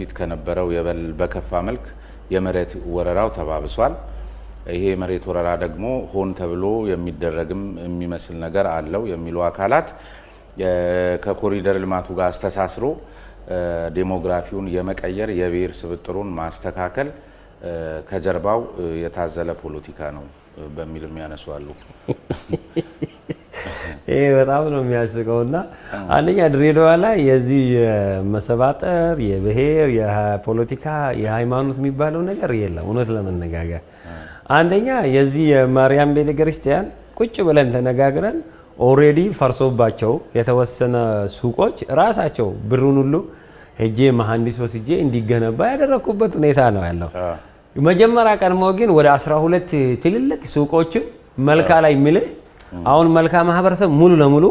በፊት ከነበረው በከፋ መልክ የመሬት ወረራው ተባብሷል። ይሄ የመሬት ወረራ ደግሞ ሆን ተብሎ የሚደረግም የሚመስል ነገር አለው የሚሉ አካላት ከኮሪደር ልማቱ ጋር አስተሳስሮ ዴሞግራፊውን የመቀየር የብሔር ስብጥሩን ማስተካከል ከጀርባው የታዘለ ፖለቲካ ነው በሚልም ያነሷሉ። ይሄ በጣም ነው የሚያስቀውና አንደኛ ድሬዳዋ ላይ የዚህ መሰባጠር የብሔር የፖለቲካ የሃይማኖት የሚባለው ነገር የለም። እውነት ለመነጋገር አንደኛ የዚህ የማርያም ቤተክርስቲያን ቁጭ ብለን ተነጋግረን ኦሬዲ ፈርሶባቸው የተወሰነ ሱቆች ራሳቸው ብሩን ሁሉ ሄጄ መሐንዲስ ወስጄ እንዲገነባ ያደረኩበት ሁኔታ ነው ያለው። መጀመሪያ ቀድሞ ግን ወደ 12 ትልልቅ ሱቆችን መልካ ላይ ምልህ አሁን መልካ ማህበረሰብ ሙሉ ለሙሉ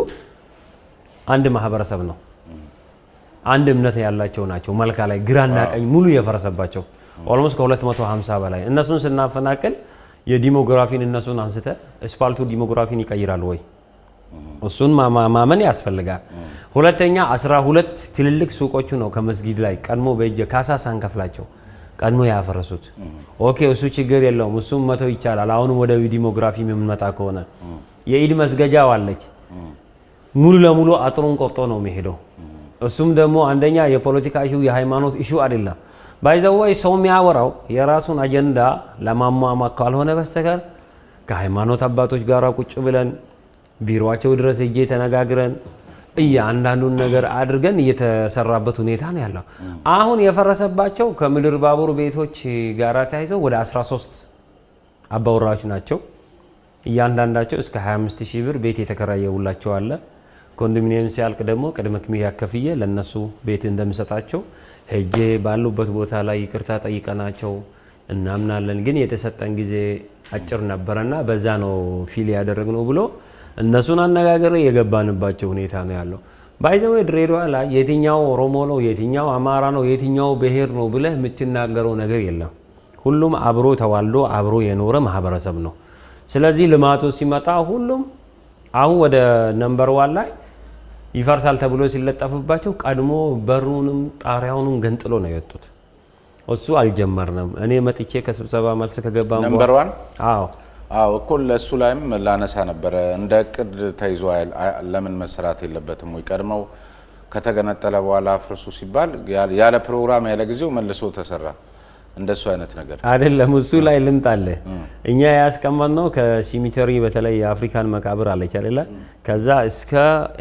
አንድ ማህበረሰብ ነው። አንድ እምነት ያላቸው ናቸው። መልካ ላይ ግራና ቀኝ ሙሉ የፈረሰባቸው ኦልሞስት ከ250 በላይ እነሱን ስናፈናቅል የዲሞግራፊን እነሱን አንስተ ስፓልቱ ዲሞግራፊን ይቀይራል ወይ? እሱን ማመን ያስፈልጋል። ሁለተኛ 12 ትልልቅ ሱቆቹ ነው ከመስጊድ ላይ ቀድሞ በእጀ ካሳ ሳንከፍላቸው ቀድሞ ያፈረሱት። ኦኬ እሱ ችግር የለውም፣ እሱም መተው ይቻላል። አሁን ወደ ዲሞግራፊ የምንመጣ ከሆነ የኢድ መስገጃው አለች ሙሉ ለሙሉ አጥሩን ቆርጦ ነው የሚሄደው። እሱም ደግሞ አንደኛ የፖለቲካ ኢሹ የሃይማኖት ኢሹ አይደለም። ባይዘዋይ ሰው የሚያወራው የራሱን አጀንዳ ለማሟሟቅ ካልሆነ በስተቀር ከሃይማኖት አባቶች ጋር ቁጭ ብለን ቢሮአቸው ድረስ እጄ ተነጋግረን እያንዳንዱን ነገር አድርገን እየተሰራበት ሁኔታ ነው ያለው። አሁን የፈረሰባቸው ከምድር ባቡር ቤቶች ጋር ተያይዘው ወደ 13 አባወራዎች ናቸው። እያንዳንዳቸው እስከ 25000 ብር ቤት የተከራየውላቸው አለ። ኮንዶሚኒየም ሲያልቅ ደግሞ ቅድመ ክፍያ ከፍዬ ለነሱ ቤት እንደምሰጣቸው ሄጄ ባሉበት ቦታ ላይ ይቅርታ ጠይቀናቸው እናምናለን፣ ግን የተሰጠን ጊዜ አጭር ነበርና በዛ ነው ፊል ያደረግነው ብሎ እነሱን አነጋገር የገባንባቸው ሁኔታ ነው ያለው። ባይዘው ድሬዳዋ ላይ የትኛው ኦሮሞ ነው የትኛው አማራ ነው የትኛው ብሔር ነው ብለህ የምትናገረው ነገር የለም። ሁሉም አብሮ ተዋልዶ አብሮ የኖረ ማህበረሰብ ነው። ስለዚህ ልማቱ ሲመጣ ሁሉም አሁን ወደ ነምበር 1 ላይ ይፈርሳል ተብሎ ሲለጠፍባቸው ቀድሞ በሩንም ጣሪያውንም ገንጥሎ ነው የወጡት። እሱ አልጀመርንም። እኔ መጥቼ ከስብሰባ መልስ ከገባን ነምበር 1 አዎ እኮ ለሱ ላይም ላነሳ ነበረ። እንደ እቅድ ተይዞ ለምን መሰራት የለበትም ወይ? ቀድመው ከተገነጠለ በኋላ አፍርሱ ሲባል ያለ ፕሮግራም ያለ ጊዜው መልሶ ተሰራ። እንደሱ አይነት ነገር አይደለም። እሱ ላይ ልምጣለ እኛ ያስቀመጥነው ከሲሚተሪ በተለይ የአፍሪካን መቃብር አለች አይደለ? ከዛ እስከ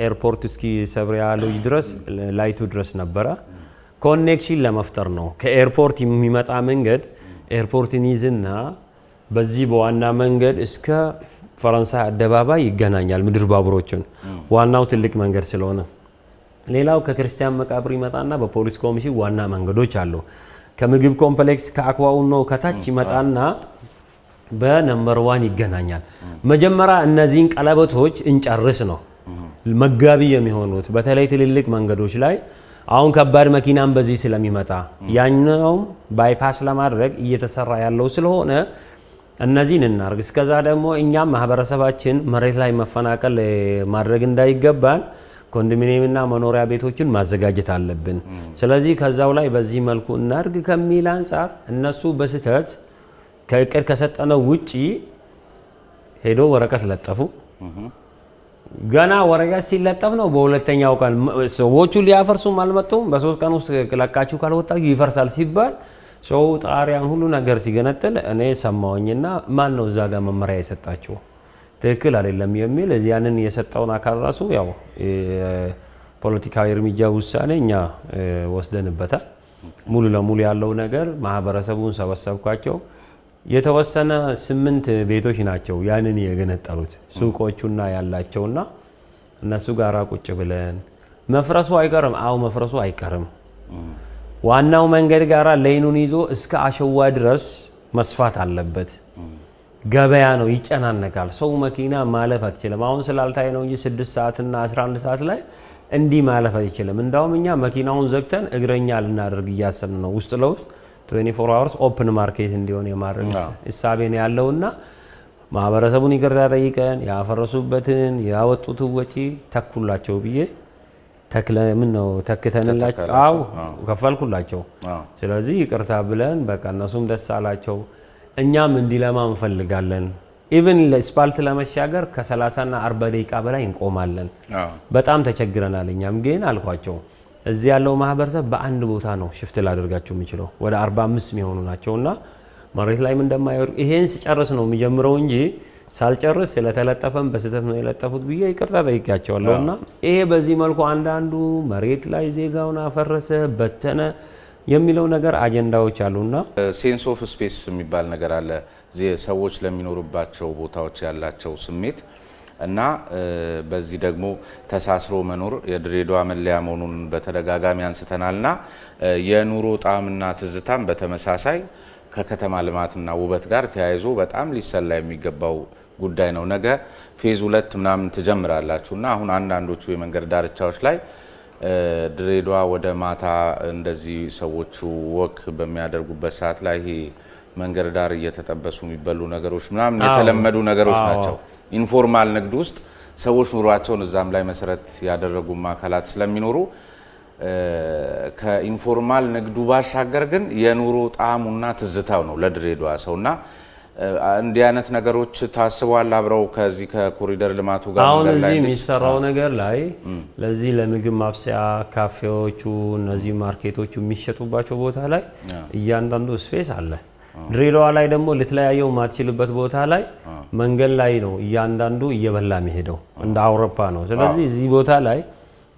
ኤርፖርት እስኪ ሰብሪያ ሎጅ ድረስ ላይቱ ድረስ ነበረ። ኮኔክሽን ለመፍጠር ነው። ከኤርፖርት የሚመጣ መንገድ ኤርፖርትን ይዝና በዚህ በዋና መንገድ እስከ ፈረንሳይ አደባባይ ይገናኛል። ምድር ባቡሮችን ዋናው ትልቅ መንገድ ስለሆነ ሌላው ከክርስቲያን መቃብር ይመጣና በፖሊስ ኮሚሽን ዋና መንገዶች አሉ። ከምግብ ኮምፕሌክስ ከአክዋው ነው ከታች ይመጣና በነምበር 1 ይገናኛል። መጀመሪያ እነዚህን ቀለበቶች እንጨርስ ነው መጋቢ የሚሆኑት በተለይ ትልልቅ መንገዶች ላይ አሁን ከባድ መኪናም በዚህ ስለሚመጣ ያኛው ባይፓስ ለማድረግ እየተሰራ ያለው ስለሆነ እነዚህን እናርግ። እስከዛ ደግሞ እኛም ማህበረሰባችን መሬት ላይ መፈናቀል ማድረግ እንዳይገባን ኮንዶሚኒየምና መኖሪያ ቤቶችን ማዘጋጀት አለብን። ስለዚህ ከዛው ላይ በዚህ መልኩ እናርግ ከሚል አንፃር እነሱ በስተት ከእቅድ ከሰጠነው ውጪ ሄዶ ወረቀት ለጠፉ። ገና ወረቀት ሲለጠፍ ነው በሁለተኛው ቀን ሰዎቹ ሊያፈርሱም አልመጡም። በ3 ቀን ውስጥ ለቃችሁ ካልወጣችሁ ይፈርሳል ሲባል ሰው ጣሪያን ሁሉ ነገር ሲገነጥል እኔ ሰማውኝና ማን ነው እዛ ጋር መመሪያ የሰጣቸው ትክክል አይደለም የሚል ያንን የሰጠውን አካል ራሱ ያው ፖለቲካዊ እርምጃ ውሳኔ እኛ ወስደንበታል። ሙሉ ለሙሉ ያለው ነገር ማህበረሰቡን ሰበሰብኳቸው። የተወሰነ 8 ቤቶች ናቸው ያንን የገነጠሉት ሱቆቹና ያላቸውና እነሱ ጋራ ቁጭ ብለን መፍረሱ አይቀርም። አው መፍረሱ አይቀርም። ዋናው መንገድ ጋራ ሌኑን ይዞ እስከ አሸዋ ድረስ መስፋት አለበት። ገበያ ነው፣ ይጨናነቃል። ሰው መኪና ማለፍ አትችልም። አሁን ስላልታይ ነው እንጂ 6 ሰዓት እና 11 ሰዓት ላይ እንዲህ ማለፍ አይችልም። እንዳውም እኛ መኪናውን ዘግተን እግረኛ ልናደርግ እያሰብን ነው። ውስጥ ለውስጥ 24 hours ኦፕን ማርኬት እንዲሆን የማድረግ ሐሳቤን ያለውና ማህበረሰቡን ይቅርታ ጠይቀን ያፈረሱበትን ያወጡት ወጪ ተኩላቸው ብዬ ተክለ ምን ነው ተክተንላቸው አው ከፈልኩላቸው ስለዚህ ይቅርታ ብለን በቃ እነሱም ደስ አላቸው እኛም እንዲለማ እንፈልጋለን ኢቭን ለስፓልት ለመሻገር ከ30 እና 40 ደቂቃ በላይ እንቆማለን በጣም ተቸግረናል እኛም ግን አልኳቸው እዚህ ያለው ማህበረሰብ በአንድ ቦታ ነው ሽፍት ላደርጋቸው የሚችለው ወደ 45 የሚሆኑ ናቸውና መሬት ላይም እንደማይወር ይሄን ሲጨርስ ነው የሚጀምረው እንጂ ሳልጨርስ ስለተለጠፈም በስተት ነው የለጠፉት ብዬ ይቅርታ ጠይቄያቸዋለሁና ይሄ በዚህ መልኩ አንዳንዱ መሬት ላይ ዜጋውን አፈረሰ በተነ የሚለው ነገር አጀንዳዎች አሉና ሴንስ ኦፍ ስፔስ የሚባል ነገር አለ ሰዎች ለሚኖሩባቸው ቦታዎች ያላቸው ስሜት እና በዚህ ደግሞ ተሳስሮ መኖር የድሬዳዋ መለያ መሆኑን በተደጋጋሚ አንስተናልና የኑሮ ጣዕምና ትዝታም በተመሳሳይ ከከተማ ልማትና ውበት ጋር ተያይዞ በጣም ሊሰላ የሚገባው ጉዳይ ነው ነገ ፌዝ 2 ምናምን ትጀምራላችሁና አሁን አንዳንዶቹ የመንገድ ዳርቻዎች ላይ ድሬዳዋ ወደ ማታ እንደዚህ ሰዎቹ ወክ በሚያደርጉበት ሰዓት ላይ ይሄ መንገድ ዳር እየተጠበሱ የሚበሉ ነገሮች ምናምን የተለመዱ ነገሮች ናቸው ኢንፎርማል ንግድ ውስጥ ሰዎች ኑሯቸውን እዛም ላይ መሰረት ያደረጉ ማዕከላት ስለሚኖሩ ከኢንፎርማል ንግዱ ባሻገር ግን የኑሮ ጣዕሙና ትዝታው ነው ለድሬዳዋ ሰውና እንዲህ አይነት ነገሮች ታስበዋል አብረው ከዚህ ከኮሪደር ልማቱ ጋር አሁን እዚህ የሚሰራው ነገር ላይ ለዚህ ለምግብ ማብሰያ ካፌዎቹ እነዚህ ማርኬቶቹ የሚሸጡባቸው ቦታ ላይ እያንዳንዱ ስፔስ አለ ድሬዳዋ ላይ ደግሞ ልትለያየው ማትችልበት ቦታ ላይ መንገድ ላይ ነው እያንዳንዱ እየበላ የሚሄደው እንደ አውሮፓ ነው ስለዚህ እዚህ ቦታ ላይ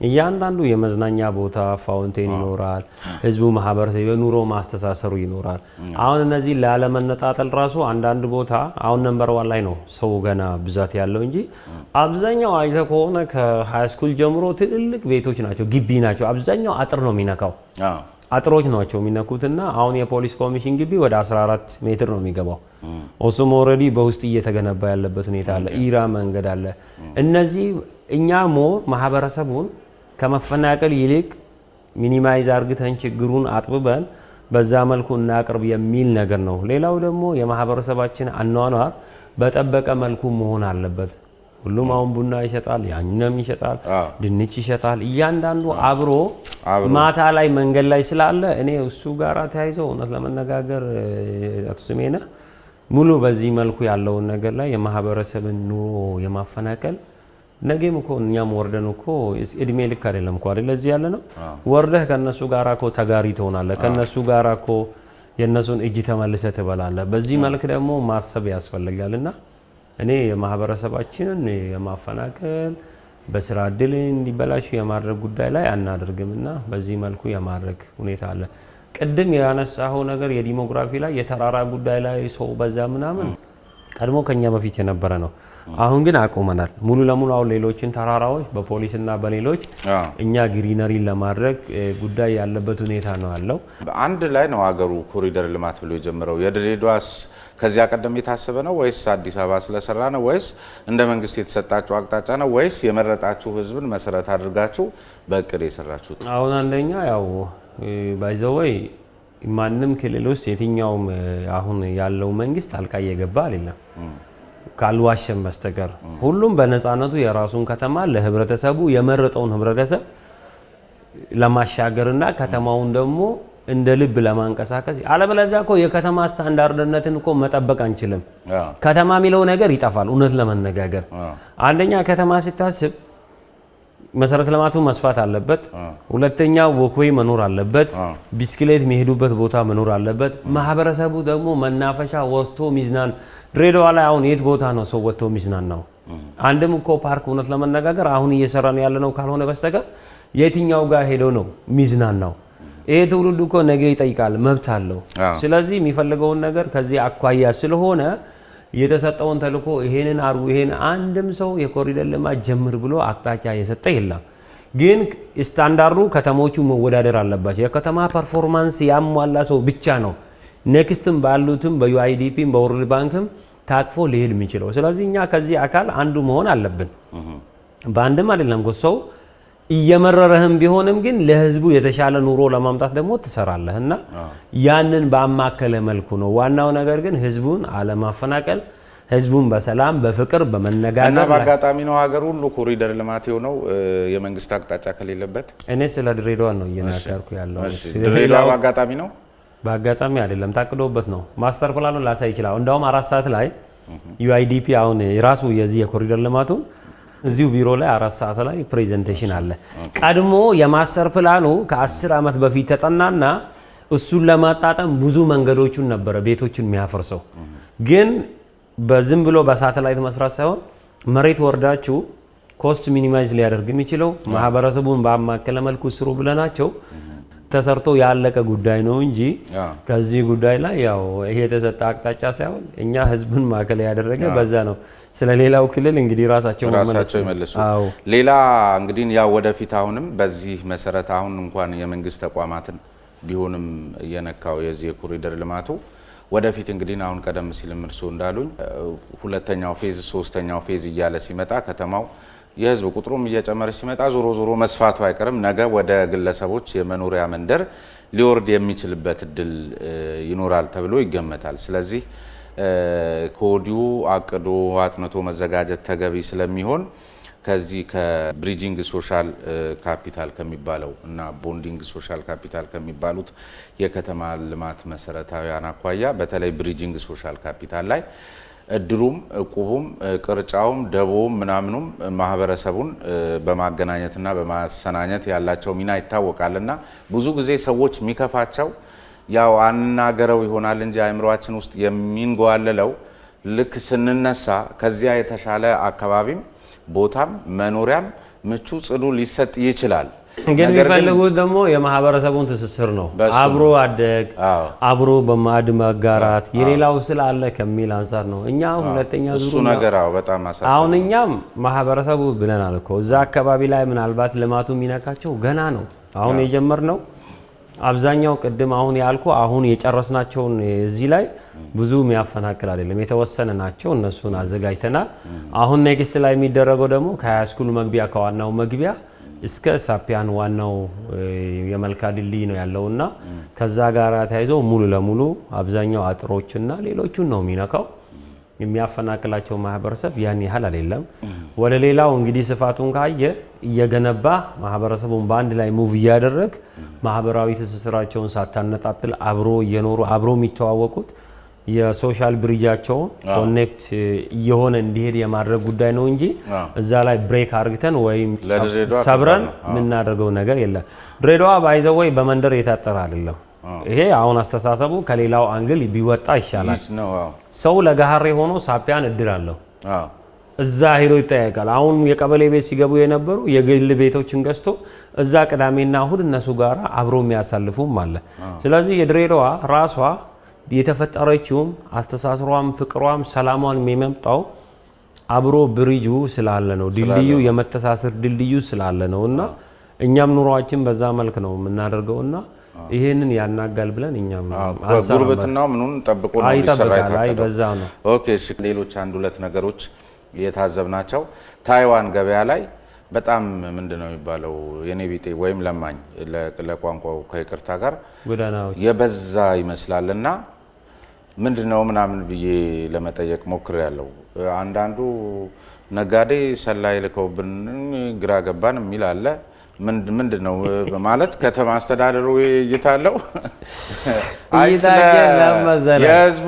እያንዳንዱ የመዝናኛ ቦታ ፋውንቴን ይኖራል ህዝቡ ማህበረሰብ የኑሮ ማስተሳሰሩ ይኖራል አሁን እነዚህ ለዓለመነጣጠል ራሱ አንዳንድ ቦታ አሁን ነምበር 1 ላይ ነው ሰው ገና ብዛት ያለው እንጂ አብዛኛው አይተ ከሆነ ከሃይ ስኩል ጀምሮ ትልልቅ ቤቶች ናቸው ግቢ ናቸው አብዛኛው አጥር ነው የሚነካው አጥሮች ናቸው የሚነኩትና አሁን የፖሊስ ኮሚሽን ግቢ ወደ 14 ሜትር ነው የሚገባው ኦስሞ ኦሬዲ በውስጥ እየተገነባ ያለበት ሁኔታ አለ ኢራ መንገድ አለ እነዚህ እኛ ማህበረሰቡን ከመፈናቀል ይልቅ ሚኒማይዝ አርግተን ችግሩን አጥብበን በዛ መልኩ እናቅርብ የሚል ነገር ነው ሌላው ደግሞ የማህበረሰባችን አኗኗር በጠበቀ መልኩ መሆን አለበት ሁሉም አሁን ቡና ይሸጣል ያንንም ይሸጣል ድንች ይሸጣል እያንዳንዱ አብሮ ማታ ላይ መንገድ ላይ ስላለ እኔ እሱ ጋራ ተያይዘው እውነት ለመነጋገር አጥስሜና ሙሉ በዚህ መልኩ ያለው ነገር ላይ የማህበረሰብን ኑሮ የማፈናቀል ነገም እኮ እኛም ወርደን እኮ እድሜ ልክ አይደለም እኮ አይደል እዚህ ያለ ነው ወርደህ ከነሱ ጋራ እኮ ተጋሪ ትሆናለህ ከነሱ ጋራ እኮ የነሱን እጅ ተመልሰህ ትበላለህ በዚህ መልክ ደግሞ ማሰብ ያስፈልጋልና እኔ የማህበረሰባችንን የማፈናቀል በስራ እድል እንዲበላሽ የማድረግ ጉዳይ ላይ አናደርግምና በዚህ መልኩ የማድረግ ሁኔታ አለ ቅድም ያነሳው ነገር የዲሞግራፊ ላይ የተራራ ጉዳይ ላይ ሰው በዛ ምናምን ቀድሞ ከኛ በፊት የነበረ ነው አሁን ግን አቆመናል ሙሉ ለሙሉ አሁን ሌሎችን ተራራዎች በፖሊስና በሌሎች እኛ ግሪነሪ ለማድረግ ጉዳይ ያለበት ሁኔታ ነው ያለው አንድ ላይ ነው ሀገሩ ኮሪደር ልማት ብሎ የጀመረው የድሬዳዋስ ከዚያ ቀደም የታሰበ ነው ወይስ አዲስ አበባ ስለሰራ ነው ወይስ እንደ መንግስት የተሰጣችሁ አቅጣጫ ነው ወይስ የመረጣችሁ ህዝብን መሰረት አድርጋችሁ በእቅድ የሰራችሁት አሁን አንደኛ ያው ባይዘወይ ማንም ክልል ውስጥ የትኛውም አሁን ያለው መንግስት አልቃ እየገባ አይደለም ካልዋሸም በስተቀር ሁሉም በነፃነቱ የራሱን ከተማ ለህብረተሰቡ የመረጠውን ህብረተሰብ ለማሻገርና ከተማውን ደግሞ እንደ ልብ ለማንቀሳቀስ አለበለዚያ እኮ የከተማ ስታንዳርድነትን እኮ መጠበቅ አንችልም ከተማ የሚለው ነገር ይጠፋል እውነት ለመነጋገር አንደኛ ከተማ ሲታስብ መሰረተ ልማቱ መስፋት አለበት ሁለተኛ ወክዌይ መኖር አለበት ቢስክሌት የሚሄዱበት ቦታ መኖር አለበት ማህበረሰቡ ደግሞ መናፈሻ ወስቶ ሚዝናን ድሬዳዋ ላይ አሁን የት ቦታ ነው ሰው ወጥቶ ሚዝናናው አንድም እኮ ፓርክ እውነት ለመነጋገር አሁን እየሰራን ያለነው ካልሆነ በስተቀር የትኛው ጋር ሄዶ ነው ሚዝናናው ይሄ ትውልድ እኮ ነገ ይጠይቃል መብት አለው ስለዚህ የሚፈልገውን ነገር ከዚህ አኳያ ስለሆነ የተሰጠውን ተልኮ ይሄንን አርጉ ይሄን አንድም ሰው የኮሪደር ልማት ጀምር ብሎ አቅጣጫ የሰጠ የለም ግን ስታንዳርዱ ከተሞቹ መወዳደር አለባቸው የከተማ ፐርፎርማንስ ያሟላ ሰው ብቻ ነው ኔክስትም ባሉትም በዩአይዲፒም በወርልድ ባንክም ታቅፎ ሊሄድ የሚችለው ስለዚህ እኛ ከዚህ አካል አንዱ መሆን አለብን በአንድም አይደለም ሰው እየመረረህም ቢሆንም ግን ለህዝቡ የተሻለ ኑሮ ለማምጣት ደግሞ ትሰራለህና ያንን በአማከለ መልኩ ነው ዋናው ነገር ግን ህዝቡን አለማፈናቀል ህዝቡን በሰላም በፍቅር በመነጋገር እና በአጋጣሚ ነው ሀገር ሁሉ ኮሪደር ልማት የሆነው የመንግስት አቅጣጫ ከሌለበት። እኔ ስለ ድሬዳዋ ነው እየናገርኩ ያለው። ድሬዳዋ በአጋጣሚ ነው፣ በአጋጣሚ አይደለም፣ ታቅዶበት ነው። ማስተር ፕላኑን ላሳይ ይችላል። እንደውም 4 ሰዓት ላይ ዩአይዲፒ አሁን የራሱ የዚህ የኮሪደር ልማቱ እዚሁ ቢሮ ላይ 4 ሰዓት ላይ ፕሬዘንቴሽን አለ። ቀድሞ የማስተር ፕላኑ ከ10 ዓመት በፊት ተጠናና እሱን ለማጣጣም ብዙ መንገዶቹን ነበረ ቤቶችን የሚያፈርሰው። ግን በዝም ብሎ በሳተላይት መስራት ሳይሆን መሬት ወርዳችሁ ኮስት ሚኒማይዝ ሊያደርግ የሚችለው ማህበረሰቡን ባማከለ መልኩ ስሩ ብለናቸው ተሰርቶ ያለቀ ጉዳይ ነው እንጂ ከዚህ ጉዳይ ላይ ያው ይሄ የተሰጠ አቅጣጫ ሳይሆን እኛ ህዝብን ማዕከል ያደረገ በዛ ነው። ስለሌላው ክልል እንግዲህ ራሳቸው ይመልሱ። ሌላ እንግዲህ ያው ወደፊት አሁንም በዚህ መሰረት አሁን እንኳን የመንግስት ተቋማትን ቢሆንም እየነካው የዚህ የኮሪደር ልማቱ ወደፊት እንግዲህ አሁን ቀደም ሲልም እርስዎ እንዳሉኝ ሁለተኛው ፌዝ ሶስተኛው ፌዝ እያለ ሲመጣ ከተማው የህዝብ ቁጥሩም እየጨመረ ሲመጣ ዞሮ ዞሮ መስፋቱ አይቀርም። ነገ ወደ ግለሰቦች የመኖሪያ መንደር ሊወርድ የሚችልበት እድል ይኖራል ተብሎ ይገመታል። ስለዚህ ከወዲሁ አቅዶ አጥንቶ መዘጋጀት ተገቢ ስለሚሆን ከዚህ ከብሪጂንግ ሶሻል ካፒታል ከሚባለው እና ቦንዲንግ ሶሻል ካፒታል ከሚባሉት የከተማ ልማት መሰረታዊያን አኳያ በተለይ ብሪጂንግ ሶሻል ካፒታል ላይ እድሩም እቁቡም ቅርጫውም ደቦም ምናምኑም ማህበረሰቡን በማገናኘትና በማሰናኘት ያላቸው ሚና ይታወቃልና ብዙ ጊዜ ሰዎች የሚከፋቸው ያው አናገረው ይሆናል እንጂ አእምሯችን ውስጥ የሚንጓለለው ልክ ስንነሳ ከዚያ የተሻለ አካባቢም ቦታም መኖሪያም ምቹ ጽዱ ሊሰጥ ይችላል። ግን የሚፈልጉት ደግሞ የማህበረሰቡን ትስስር ነው። አብሮ አደግ አብሮ በማዕድ መጋራት የሌላው ስላለ ከሚል አንሳር ነው። እኛ ሁለተኛ ዙሩ እሱ ነገር በጣም አሳሳቢ። አሁን እኛም ማህበረሰቡ ብለናል እኮ እዛ አካባቢ ላይ ምናልባት ልማቱ የሚነካቸው ገና ነው። አሁን የጀመርነው አብዛኛው ቅድም አሁን ያልኩ አሁን የጨረስናቸውን እዚህ ላይ ብዙ የሚያፈናቅል አይደለም፣ የተወሰነ ናቸው። እነሱን አዘጋጅተናል። አሁን ኔክስት ላይ የሚደረገው ደግሞ ከሃይስኩል መግቢያ ከዋናው መግቢያ እስከ ሳፒያን ዋናው የመልካ ድልድይ ነው ያለውና ከዛ ጋር ተያይዞ ሙሉ ለሙሉ አብዛኛው አጥሮችና ሌሎቹን ነው የሚነካው። የሚያፈናቅላቸው ማህበረሰብ ያን ያህል አይደለም። ወደ ሌላው እንግዲህ ስፋቱን ካየ እየገነባ ማህበረሰቡን በአንድ ላይ ሙቭ እያደረግ ማህበራዊ ትስስራቸውን ሳታነጣጥል አብሮ እየኖሩ አብሮ የሚተዋወቁት የሶሻል ብሪጃቸውን ኮኔክት እየሆነ እንዲሄድ የማድረግ ጉዳይ ነው እንጂ እዛ ላይ ብሬክ አርግተን ወይም ሰብረን የምናደርገው ነገር የለም። ድሬዳዋ ባይዘወይ በመንደር የታጠረ አይደለም። ይሄ አሁን አስተሳሰቡ ከሌላው አንግል ቢወጣ ይሻላል። ሰው ለጋሃሬ ሆኖ ሳፒያን እድል አለው፣ እዛ ሄዶ ይጠያቃል። አሁን የቀበሌ ቤት ሲገቡ የነበሩ የግል ቤቶችን ገዝቶ እዛ ቅዳሜና እሁድ እነሱ ጋር አብሮ የሚያሳልፉም አለ። ስለዚህ የድሬዳዋ ራሷ የተፈጠረችውም አስተሳሰሯም ፍቅሯም ሰላሟን የሚመጣው አብሮ ብሪጁ ስላለ ነው፣ ድልድዩ የመተሳሰር ድልድዩ ስላለ ነው። እና እኛም ኑሯችን በዛ መልክ ነው የምናደርገውና ይሄንን ያናጋል ብለን እኛም ጉርብትናው ምኑን ጠብቆ ነው ሊሰራ የታቀደው በዛ ነው። ኦኬ እሺ። ሌሎች አንድ ሁለት ነገሮች የታዘብናቸው ታይዋን ገበያ ላይ በጣም ምንድነው የሚባለው የኔ ቢጤ ወይም ለማኝ ለቋንቋው ከይቅርታ ጋር ጎዳናዎች የበዛ ይመስላልና ምንድነው ምናምን ብዬ ለመጠየቅ ሞክሬያለሁ። አንዳንዱ ነጋዴ ሰላይ ልከውብን ግራ ገባን የሚል አለ። ምንድነው ማለት ከተማ አስተዳደሩ ይይታለው የህዝቡ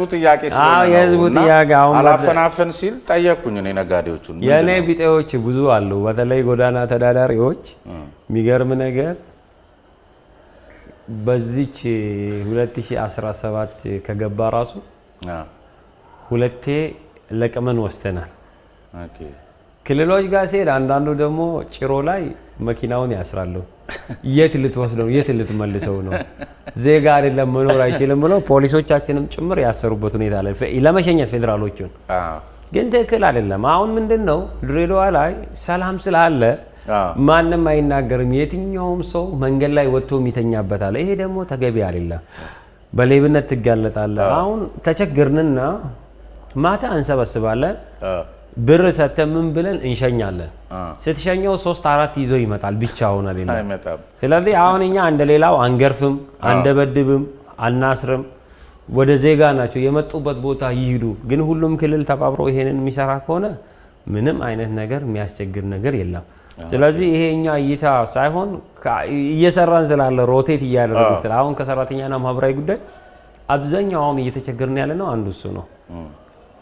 ጥያቄ አላፈናፈን ሲል ጠየቅኩኝ። እኔ ነጋዴዎቹን የኔ ቢጤዎች ብዙ አሉ፣ በተለይ ጎዳና ተዳዳሪዎች። የሚገርም ነገር በዚች 2017 ከገባ ራሱ ሁለቴ ለቅመን ወስተናል። ክልሎች ጋር ሲሄድ አንዳንዱ ደግሞ ጭሮ ላይ መኪናውን ያስራሉ። የት ልትወስደው የት ልትመልሰው ነው? ዜጋ አይደለም መኖር አይችልም ብለው ፖሊሶቻችንም ጭምር ያሰሩበት ሁኔታ አለ ለመሸኘት ፌዴራሎቹን። ግን ትክክል አይደለም። አሁን ምንድነው ድሬዳዋ ላይ ሰላም ስላለ ማንም አይናገርም። የትኛውም ሰው መንገድ ላይ ወጥቶ የሚተኛበታል። ይሄ ደግሞ ተገቢ አይደለም። በሌብነት ትጋለጣለህ። አሁን ተቸግርንና ማታ እንሰበስባለን፣ ብር ሰተን ምን ብለን እንሸኛለን። ስትሸኘው 3-4 ይዞ ይመጣል ብቻውን አይደለም። ስለዚህ አሁን እኛ እንደሌላው አንገርፍም፣ አንደበድብም፣ አናስርም። ወደ ዜጋ ናቸው የመጡበት ቦታ ይሄዱ። ግን ሁሉም ክልል ተባብሮ ይሄንን የሚሰራ ከሆነ ምንም አይነት ነገር የሚያስቸግር ነገር የለም። ስለዚህ ይሄ እኛ እይታ ሳይሆን እየሰራን ስላለ ሮቴት እያደረግን ስለ አሁን ከሰራተኛና ማህበራዊ ጉዳይ አብዛኛው አሁን እየተቸገርን ያለ ነው አንዱ እሱ ነው።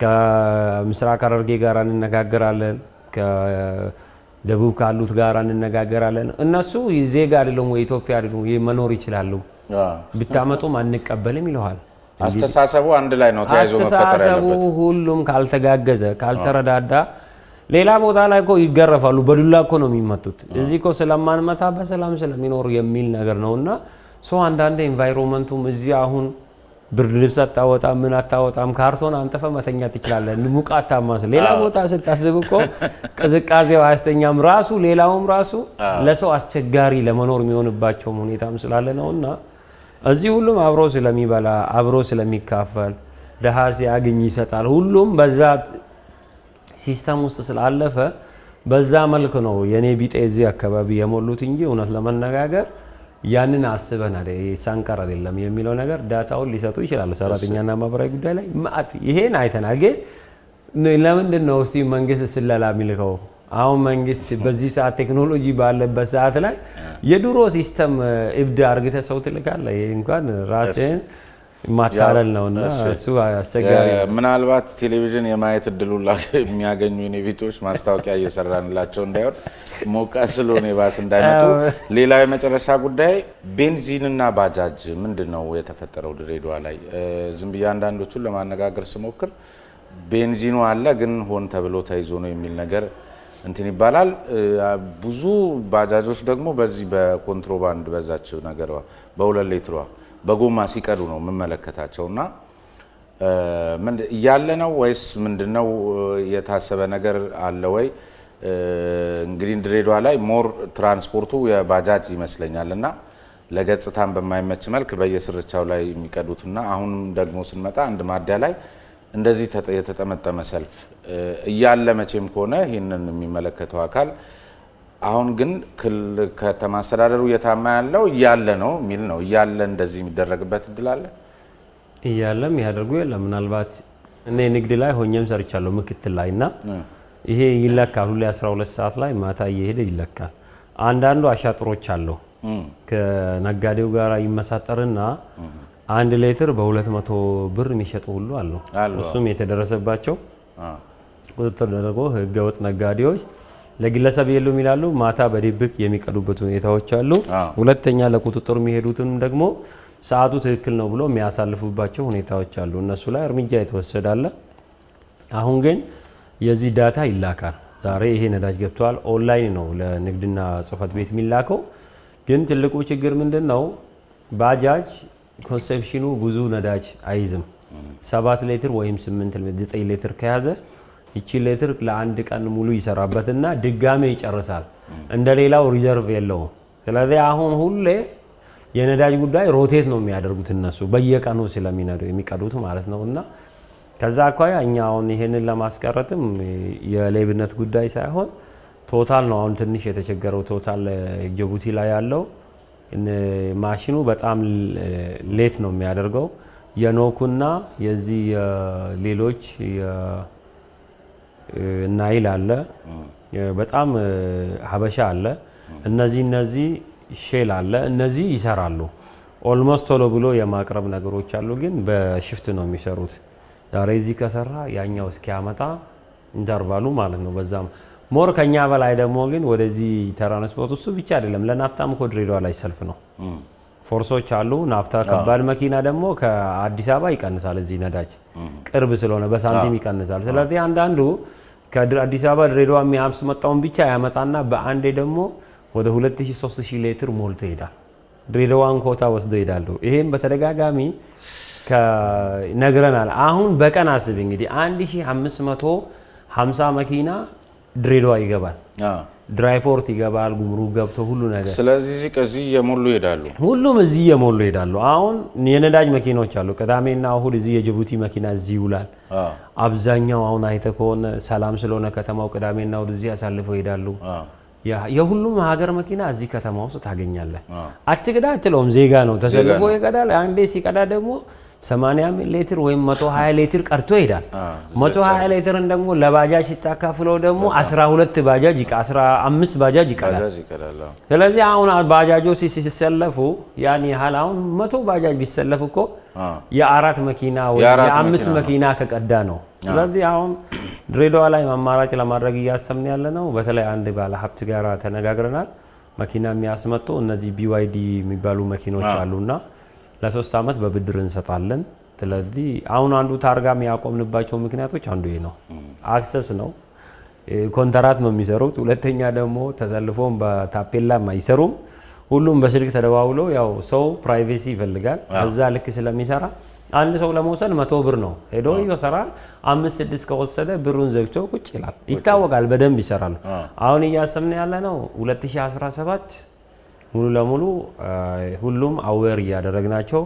ከምስራቅ ሐረርጌ ጋር እንነጋገራለን፣ ከደቡብ ካሉት ጋር እንነጋገራለን። እነሱ ዜጋ አይደሉም ወይ ኢትዮጵያ አይደሉም ወይ መኖር ይችላሉ፣ ብታመጡም አንቀበልም ይለዋል። አስተሳሰቡ አንድ ላይ ነው ተያይዞ መፈጠር ያለበት። አስተሳሰቡ ሁሉም ካልተጋገዘ ካልተረዳዳ ሌላ ቦታ ላይ እኮ ይገረፋሉ፣ በዱላ እኮ ነው የሚመቱት። እዚህ እኮ ስለማንመታ በሰላም ስለሚኖሩ የሚል ነገር ነውና አንዳንዴ ኤንቫይሮንመንቱም እዚህ አሁን ብርድ ልብስ አታወጣም፣ ምን አታወጣም፣ ካርቶን አንጥፈ መተኛ ትችላለህ። ሙቃታማ ሌላ ቦታ ስታስብ እኮ ቅዝቃዜው አያስተኛም። ራሱ ሌላውም ራሱ ለሰው አስቸጋሪ ለመኖር የሚሆንባቸውም ሁኔታም ስላለ ነውና እዚህ ሁሉም አብሮ ስለሚበላ አብሮ ስለሚካፈል ደሃ ሲያገኝ ይሰጣል። ሁሉም በዛ ሲስተም ውስጥ ስላለፈ በዛ መልክ ነው የኔ ቢጤ እዚህ አካባቢ የሞሉት እንጂ እውነት ለመነጋገር ያንን አስበን ሳንቀር አይደለም የሚለው ነገር ዳታውን ሊሰጡ ይችላሉ። ሰራተኛና ማህበራዊ ጉዳይ ላይ ማት ይሄን አይተናል። ግን ለምንድን ነው እስቲ መንግስት ስለላ የሚልከው? አሁን መንግስት በዚህ ሰዓት ቴክኖሎጂ ባለበት ሰዓት ላይ የድሮ ሲስተም እብድ አርግተ ሰው ትልካለህ። ይሄ እንኳን ራስህን ማታለል ነውና እሱ አስቸጋሪ ነው። ምናልባት ቴሌቪዥን የማየት እድሉ የሚያገኙ የኔ ቢጤዎች ማስታወቂያ እየሰራንላቸው እንዳይሆን ሞቃ ስለሆነ ባስ እንዳይመጡ። ሌላው የመጨረሻ ጉዳይ ቤንዚንና ባጃጅ ምንድነው የተፈጠረው ድሬዳዋ ላይ? ዝም ብዬ አንዳንዶቹን ለማነጋገር ስሞክር ቤንዚኑ አለ ግን ሆን ተብሎ ተይዞ ነው የሚል ነገር እንትን ይባላል። ብዙ ባጃጆች ደግሞ በዚህ በኮንትሮባንድ በዛቸው ነገር በ2 ሊትሯ በጎማ ሲቀዱ ነው የምመለከታቸውና እያለ ነው ወይስ ምንድነው? የታሰበ ነገር አለ ወይ? እንግዲህ ድሬዳዋ ላይ ሞር ትራንስፖርቱ የባጃጅ ይመስለኛልና ለገጽታም በማይመች መልክ በየስርቻው ላይ የሚቀዱትና አሁን ደግሞ ስንመጣ አንድ ማዲያ ላይ እንደዚህ የተጠመጠመ ሰልፍ እያለ መቼም ከሆነ ይህንን የሚመለከተው አካል አሁን ግን ከተማ አስተዳደሩ እየታማ ያለው እያለ ነው የሚል ነው። እያለ እንደዚህ የሚደረግበት እድል አለ? እያለም ያደርጉ የለም። ምናልባት እኔ ንግድ ላይ ሆኜም ሰርቻለሁ ምክትል ላይ እና ይሄ ይለካል። ሁሌ 12 ሰዓት ላይ ማታ እየሄደ ይለካል። አንዳንዱ አሻጥሮች አለው ከነጋዴው ጋር ይመሳጠርና 1 ሊትር በ200 ብር የሚሸጡ ሁሉ አሉ። እሱም የተደረሰባቸው ቁጥጥር ተደርጎ ህገወጥ ነጋዴዎች ለግለሰብ የሉም ይላሉ። ማታ በድብቅ የሚቀዱበት ሁኔታዎች አሉ። ሁለተኛ ለቁጥጥር የሚሄዱትም ደግሞ ሰዓቱ ትክክል ነው ብሎ የሚያሳልፉባቸው ሁኔታዎች አሉ። እነሱ ላይ እርምጃ የተወሰዳለ። አሁን ግን የዚህ ዳታ ይላካል። ዛሬ ይሄ ነዳጅ ገብቷል። ኦንላይን ነው ለንግድና ጽህፈት ቤት የሚላከው። ግን ትልቁ ችግር ምንድነው? ባጃጅ ኮንሰፕሽኑ ብዙ ነዳጅ አይዝም። 7 ሊትር ወይም 8 9 ሊትር ከያዘ እቺ ሊትር ለአንድ ቀን ሙሉ ይሰራበትና ድጋሜ ይጨርሳል። እንደሌላው ሪዘርቭ የለውም። ስለዚህ አሁን ሁሌ የነዳጅ ጉዳይ ሮቴት ነው የሚያደርጉት እነሱ በየቀኑ ስለሚነዱ የሚቀዱት ማለት ነውና ከዛ አኳያ እኛ አሁን ይሄንን ለማስቀረጥም የሌብነት ጉዳይ ሳይሆን ቶታል ነው አሁን ትንሽ የተቸገረው። ቶታል ጅቡቲ ላይ ያለው ማሽኑ በጣም ሌት ነው የሚያደርገው። የኖኩና የዚህ ሌሎች ናይል አለ፣ በጣም ሀበሻ አለ፣ እነዚህ ሼል አለ። እነዚህ ይሰራሉ ኦልሞስት ቶሎ ብሎ የማቅረብ ነገሮች አሉ። ግን በሽፍት ነው የሚሰሩት። ዛሬ እዚህ ከሰራ ያኛው እስኪያመጣ ኢንተርቫሉ ማለት ነው። በዛም ሞር ከኛ በላይ ደግሞ ግን ወደዚህ ትራንስፖርት እሱ ብቻ አይደለም። ለናፍታም እኮ ድሬዳዋ ላይ ሰልፍ ነው። ፎርሶች አሉ። ናፍታ ከባድ መኪና ደግሞ ከአዲስ አበባ ይቀንሳል። እዚህ ነዳጅ ቅርብ ስለሆነ በሳንቲም ይቀንሳል። ስለዚህ አንዳንዱ ከአዲስ አበባ ድሬዳዋ የሚያስመጣውን ብቻ ያመጣና በአንዴ ደግሞ ወደ 2000-3000 ሊትር ሞልቶ ይሄዳል። ድሬዳዋን ኮታ ወስዶ ይሄዳሉ። ይሄም በተደጋጋሚ ነግረናል። አሁን በቀን አስብ እንግዲህ 1550 መኪና ድሬዳዋ ይገባል። ድራይፖርት ይገባል፣ ጉምሩክ ገብቶ ሁሉ ነገር። ስለዚህ እዚህ የሞሉ ይሄዳሉ። ሁሉም እዚህ የሞሉ ይሄዳሉ። አሁን የነዳጅ መኪኖች አሉ። ቅዳሜና እሁድ እዚህ የጅቡቲ መኪና እዚህ ይውላል። አብዛኛው አሁን አይተ ከሆነ ሰላም ስለሆነ ከተማው ቅዳሜና እሁድ እዚህ ያሳልፈው ይሄዳሉ። የሁሉም ሀገር መኪና እዚህ ከተማ ውስጥ ታገኛለህ። አትቅዳ አትለውም፣ ዜጋ ነው ተሰልፎ ይቀዳል። አንዴ ሲቀዳ ደግሞ 80 ሊትር ወይም 120 ሊትር ቀርቶ ይሄዳል። 120 ሊትርን ደግሞ ለባጃጅ ሲታካፍለው ደግሞ 12 ባጃጅ 15 ባጃጅ ይቀዳል። ስለዚህ አሁን ባጃጆች ሲሰለፉ ያን ያህል አሁን 100 ባጃጅ ቢሰለፉ እኮ የአራት መኪና ወይ የአምስት መኪና ከቀዳ ነው። ስለዚህ አሁን ድሬዳዋ ላይ አማራጭ ለማድረግ እያሰብን ያለ ነው። በተለይ አንድ ባለ ሀብት ጋር ተነጋግረናል። መኪና የሚያስመጡ እነዚህ BYD የሚባሉ መኪኖች አሉና ለ3 ዓመት በብድር እንሰጣለን። ስለዚህ አሁን አንዱ ታርጋ የሚያቆምንባቸው ምክንያቶች አንዱ ይሄ ነው። አክሰስ ነው፣ ኮንትራት ነው የሚሰሩት። ሁለተኛ ደግሞ ተሰልፎም በታፔላም አይሰሩም። ሁሉም በስልክ ተደዋውሎ ያው ሰው ፕራይቬሲ ይፈልጋል። እዛ ልክ ስለሚሰራ አንድ ሰው ለመውሰድ 100 ብር ነው ሄዶ ይሰራል። 5-6 ከወሰደ ብሩን ዘግቶ ቁጭ ይላል። ይታወቃል፣ በደንብ ይሰራሉ። አሁን እያሰብን ያለ ነው 2017 ሙሉ ለሙሉ ሁሉም አዌር እያደረግናቸው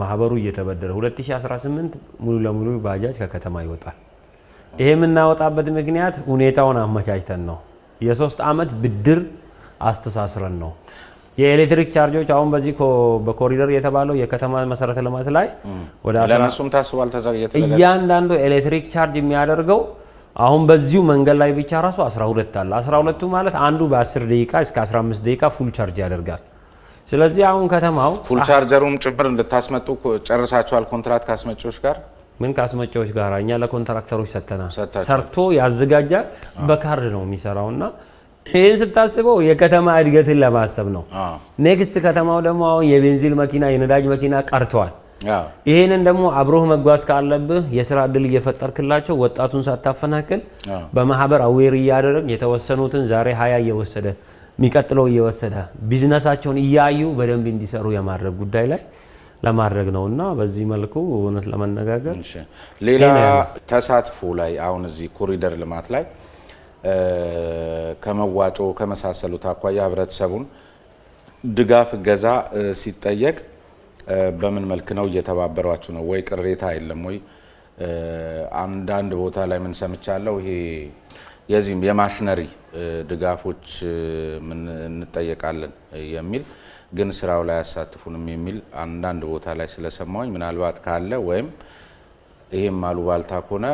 ማህበሩ እየተበደረ 2018 ሙሉ ለሙሉ ባጃጅ ከከተማ ይወጣል። ይሄ የምናወጣበት ምክንያት ሁኔታውን አመቻችተን ነው። የ3 ዓመት ብድር አስተሳስረን ነው። የኤሌክትሪክ ቻርጆች አሁን በዚህ በኮሪደር የተባለው የከተማ መሰረተ ልማት ላይ ወደ ለነሱም ታስቧል ተዘግየተ እያንዳንዱ ኤሌክትሪክ ቻርጅ የሚያደርገው አሁን በዚሁ መንገድ ላይ ብቻ ራሱ 12 አለ። 12ቱ ማለት አንዱ በ10 ደቂቃ እስከ 15 ደቂቃ ፉል ቻርጅ ያደርጋል። ስለዚህ አሁን ከተማው ፉል ቻርጀሩም ጭምር እንድታስመጡ ጨርሳቸዋል ኮንትራክት ካስመጪዎች ጋር። ምን ካስመጪዎች ጋር? እኛ ለኮንትራክተሮች ሰጥተናል። ሰርቶ ያዘጋጃል፣ በካርድ ነው የሚሰራውና ይህን ስታስበው የከተማ እድገትን ለማሰብ ነው። ኔክስት ከተማው ደግሞ አሁን የቤንዚን መኪና የነዳጅ መኪና ቀርተዋል። ይሄንን ደግሞ አብሮህ መጓዝ ካለብህ የስራ እድል እየፈጠርክላቸው ወጣቱን ሳታፈናክል በማህበር አዌር እያደረግ የተወሰኑትን ዛሬ 20 እየወሰደ የሚቀጥለው እየወሰደ ቢዝነሳቸውን እያዩ በደንብ እንዲሰሩ የማድረግ ጉዳይ ላይ ለማድረግ ነውና በዚህ መልኩ እውነት ለመነጋገር ሌላ ተሳትፎ ላይ አሁን እዚህ ኮሪደር ልማት ላይ ከመዋጮ ከመሳሰሉት አኳያ ህብረተሰቡን ድጋፍ እገዛ ሲጠየቅ በምን መልክ ነው እየተባበሯችሁ ነው ወይ? ቅሬታ የለም ወይ? አንዳንድ ቦታ ላይ ምን ሰምቻለሁ፣ ይሄ የዚህም የማሽነሪ ድጋፎች ምን እንጠየቃለን የሚል ግን ስራው ላይ ያሳትፉንም የሚል አንዳንድ ቦታ ላይ ስለሰማሁኝ ምናልባት ካለ ወይም ይሄም አሉባልታ ከሆነ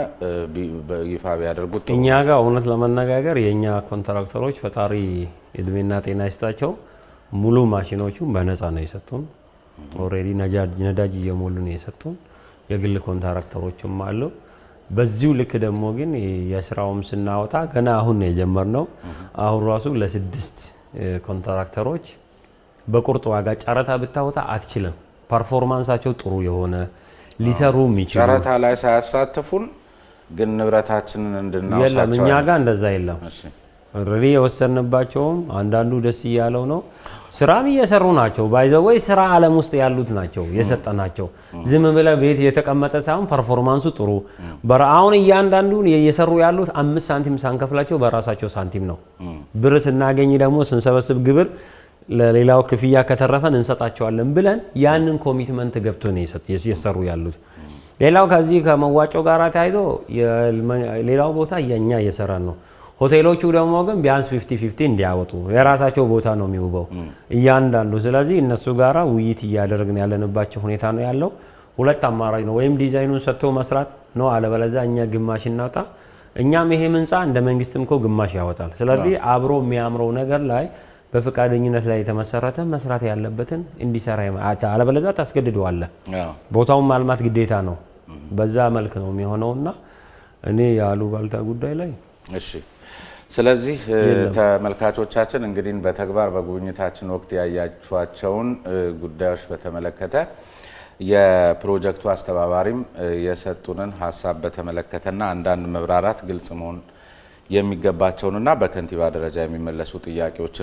ይፋ ቢያደርጉት። እኛ ጋር እውነት ለመነጋገር የኛ ኮንትራክተሮች ፈጣሪ እድሜና ጤና ይስጣቸው ሙሉ ማሽኖቹን በነፃ ነው የሰጡን። ኦልሬዲ ነዳጅ እየሞሉ ነው የሰጡን። የግል ኮንትራክተሮችም አሉ። በዚሁ ልክ ደግሞ ግን የስራውም ስናወጣ ገና አሁን ነው የጀመርነው። አሁን ራሱ ለ6 ኮንትራክተሮች በቁርጥ ዋጋ ጨረታ ብታወጣ አትችልም። ፐርፎርማንሳቸው ጥሩ የሆነ ሊሰሩ የሚችሉ ጨረታ ላይ ሳያሳትፉን ግን ንብረታችንን እንድናውሳቸው የለም። እኛ ጋር እንደዛ የለም። ኦልሬዲ የወሰንባቸውም አንዳንዱ ደስ እያለው ነው። ስራም እየሰሩ ናቸው። ባይዘወይ ስራ ዓለም ውስጥ ያሉት ናቸው የሰጠናቸው። ዝም ብለህ ቤት የተቀመጠ ሳይሆን ፐርፎርማንሱ ጥሩ አሁን እያንዳንዱን እየሰሩ ያሉት 5 ሳንቲም ሳንከፍላቸው በራሳቸው ሳንቲም ነው። ብር ስናገኝ ደግሞ ስንሰበስብ ግብር ለሌላው ክፍያ ከተረፈን እንሰጣቸዋለን ብለን ያንን ኮሚትመንት ገብቶ ነው እየሰሩ ያሉት። ሌላው ከዚህ ከመዋጮ ጋር ተያይዞ ሌላው ቦታ እኛ እየሰራን ነው። ሆቴሎቹ ደግሞ ግን ቢያንስ 50-50 እንዲያወጡ የራሳቸው ቦታ ነው የሚውበው እያንዳንዱ። ስለዚህ እነሱ ጋራ ውይይት እያደረግን ያለንባቸው ሁኔታ ነው ያለው። ሁለት አማራጭ ነው፣ ወይም ዲዛይኑን ሰጥቶ መስራት ነው፣ አለበለዚያ እኛ ግማሽ እናውጣ። እኛም ይሄ ህንጻ እንደ መንግስትም እኮ ግማሽ ያወጣል። ስለዚህ አብሮ የሚያምረው ነገር ላይ በፍቃደኝነት ላይ የተመሰረተ መስራት ያለበትን እንዲሰራ አለበለዚያ ታስገድደዋለህ። ቦታውን ማልማት ግዴታ ነው። በዛ መልክ ነው የሚሆነውና እኔ ያሉባልታ ጉዳይ ላይ እሺ። ስለዚህ ተመልካቾቻችን እንግዲህ በተግባር በጉብኝታችን ወቅት ያያችኋቸውን ጉዳዮች በተመለከተ የፕሮጀክቱ አስተባባሪም የሰጡንን ሀሳብ በተመለከተና አንዳንድ መብራራት ግልጽ መሆን የሚገባቸውንና በከንቲባ ደረጃ የሚመለሱ ጥያቄዎችን